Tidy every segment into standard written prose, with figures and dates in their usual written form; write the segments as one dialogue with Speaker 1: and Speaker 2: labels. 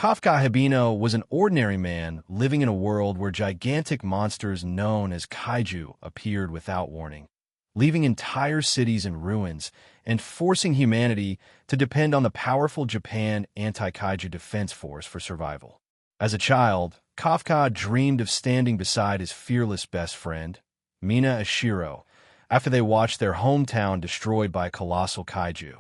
Speaker 1: Kafka Hibino was an ordinary man living in a world where gigantic monsters known as kaiju appeared without warning, leaving entire cities in ruins and forcing humanity to depend on the powerful Japan Anti-Kaiju Defense Force for survival. As a child, Kafka dreamed of standing beside his fearless best friend, Mina Ashiro, after they watched their hometown destroyed by colossal kaiju.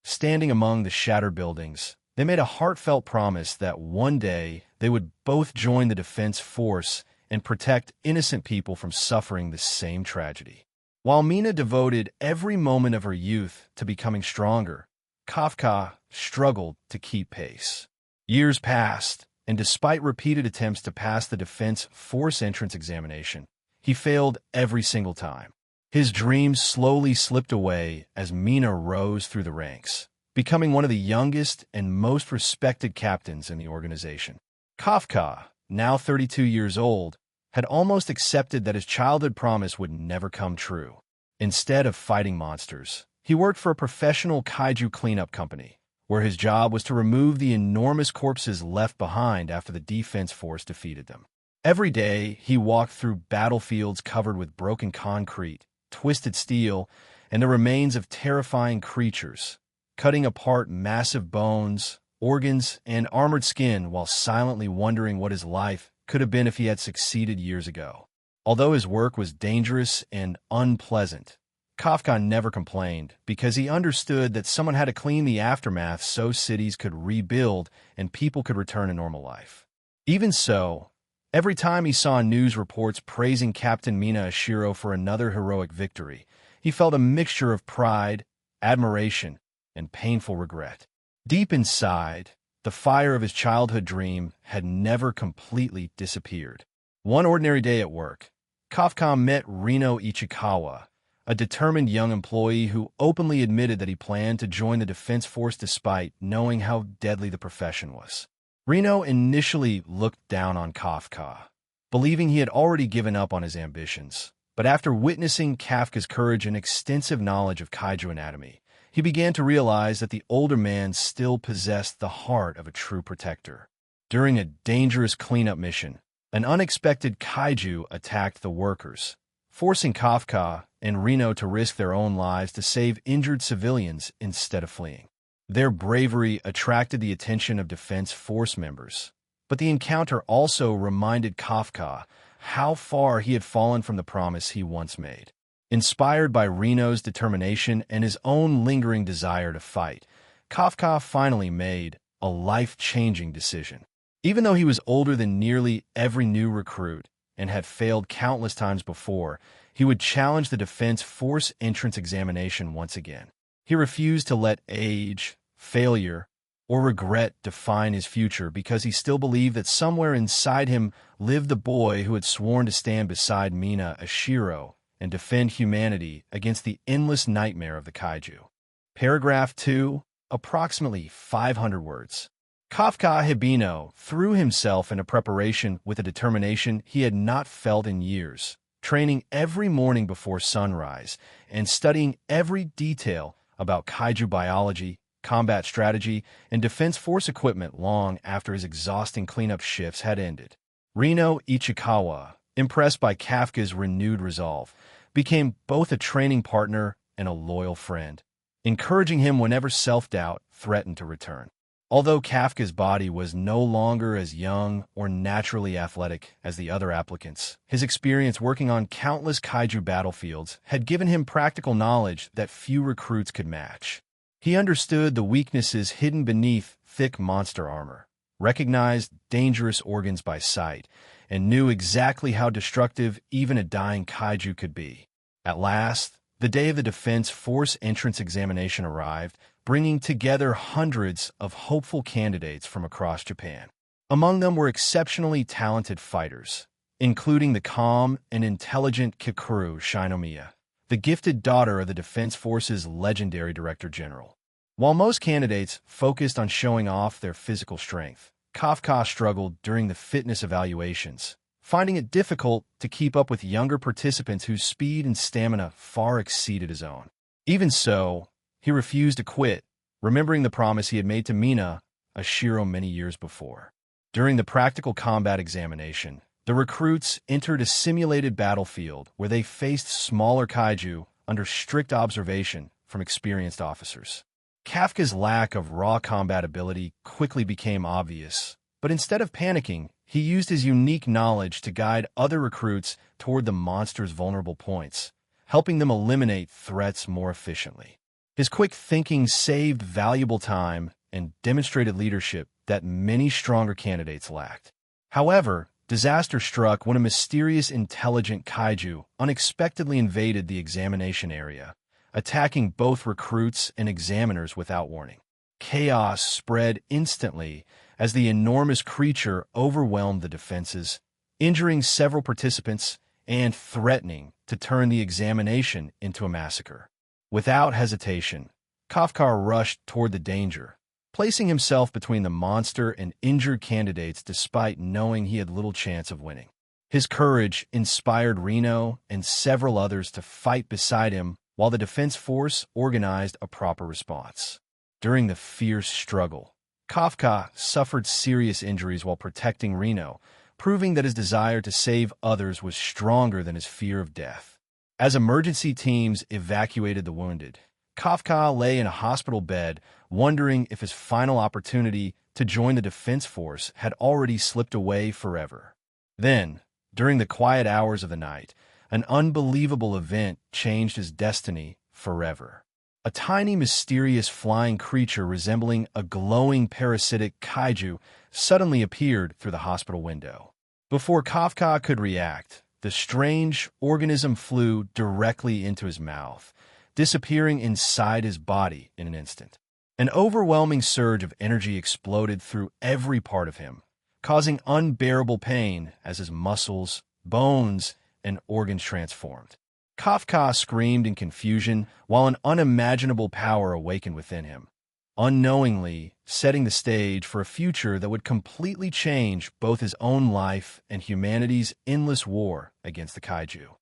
Speaker 1: Standing among the shattered buildings, they made a heartfelt promise that one day they would both join the defense force and protect innocent people from suffering the same tragedy. While Mina devoted every moment of her youth to becoming stronger, Kafka struggled to keep pace. Years passed, and despite repeated attempts to pass the defense force entrance examination, he failed every single time. His dreams slowly slipped away as Mina rose through the ranks, becoming one of the youngest and most respected captains in the organization. Kafka, now 32 years old, had almost accepted that his childhood promise would never come true. Instead of fighting monsters, he worked for a professional kaiju cleanup company, where his job was to remove the enormous corpses left behind after the defense force defeated them. Every day, he walked through battlefields covered with broken concrete, twisted steel, and the remains of terrifying creatures, cutting apart massive bones, organs, and armored skin while silently wondering what his life could have been if he had succeeded years ago. Although his work was dangerous and unpleasant, Kafka never complained because he understood that someone had to clean the aftermath so cities could rebuild and people could return to normal life. Even so, every time he saw news reports praising Captain Mina Ashiro for another heroic victory, he felt a mixture of pride, admiration, and painful regret. Deep inside, the fire of his childhood dream had never completely disappeared. One ordinary day at work, Kafka met Reno Ichikawa, a determined young employee who openly admitted that he planned to join the defense force despite knowing how deadly the profession was. Reno initially looked down on Kafka, believing he had already given up on his ambitions. But after witnessing Kafka's courage and extensive knowledge of kaiju anatomy, he began to realize that the older man still possessed the heart of a true protector. During a dangerous cleanup mission, an unexpected kaiju attacked the workers, forcing Kafka and Reno to risk their own lives to save injured civilians instead of fleeing. Their bravery attracted the attention of defense force members, but the encounter also reminded Kafka how far he had fallen from the promise he once made. Inspired by Reno's determination and his own lingering desire to fight, Kafka finally made a life-changing decision. Even though he was older than nearly every new recruit and had failed countless times before, he would challenge the defense force entrance examination once again. He refused to let age, failure, or regret define his future because he still believed that somewhere inside him lived the boy who had sworn to stand beside Mina Ashiro and defend humanity against the endless nightmare of the kaiju. Paragraph 2, approximately 500 words. Kafka Hibino threw himself into preparation with a determination he had not felt in years, training every morning before sunrise and studying every detail about kaiju biology, combat strategy, and defense force equipment long after his exhausting cleanup shifts had ended. Reno Ichikawa, impressed by Kafka's renewed resolve, became both a training partner and a loyal friend, encouraging him whenever self-doubt threatened to return. Although Kafka's body was no longer as young or naturally athletic as the other applicants, his experience working on countless kaiju battlefields had given him practical knowledge that few recruits could match. He understood the weaknesses hidden beneath thick monster armor, recognized dangerous organs by sight, and knew exactly how destructive even a dying kaiju could be. At last, the day of the defense force entrance examination arrived, bringing together hundreds of hopeful candidates from across Japan. Among them were exceptionally talented fighters, including the calm and intelligent Kikoru Shinomiya, the gifted daughter of the Defense Force's legendary Director General. While most candidates focused on showing off their physical strength, Kafka struggled during the fitness evaluations, finding it difficult to keep up with younger participants whose speed and stamina far exceeded his own. Even so, he refused to quit, remembering the promise he had made to Mina Ashiro many years before. During the practical combat examination, the recruits entered a simulated battlefield where they faced smaller kaiju under strict observation from experienced officers. Kafka's lack of raw combat ability quickly became obvious, but instead of panicking, he used his unique knowledge to guide other recruits toward the monster's vulnerable points, helping them eliminate threats more efficiently. His quick thinking saved valuable time and demonstrated leadership that many stronger candidates lacked. However, disaster struck when a mysterious intelligent kaiju unexpectedly invaded the examination area, attacking both recruits and examiners without warning. Chaos spread instantly as the enormous creature overwhelmed the defenses, injuring several participants and threatening to turn the examination into a massacre. Without hesitation, Kafka rushed toward the danger, placing himself between the monster and injured candidates despite knowing he had little chance of winning. His courage inspired Reno and several others to fight beside him while the defense force organized a proper response. During the fierce struggle, Kafka suffered serious injuries while protecting Reno, proving that his desire to save others was stronger than his fear of death. As emergency teams evacuated the wounded, Kafka lay in a hospital bed, wondering if his final opportunity to join the defense force had already slipped away forever. Then, during the quiet hours of the night, an unbelievable event changed his destiny forever. A tiny, mysterious flying creature resembling a glowing parasitic kaiju suddenly appeared through the hospital window. Before Kafka could react, the strange organism flew directly into his mouth, disappearing inside his body in an instant. An overwhelming surge of energy exploded through every part of him, causing unbearable pain as his muscles, bones, and organs transformed. Kafka screamed in confusion while an unimaginable power awakened within him, unknowingly setting the stage for a future that would completely change both his own life and humanity's endless war against the kaiju.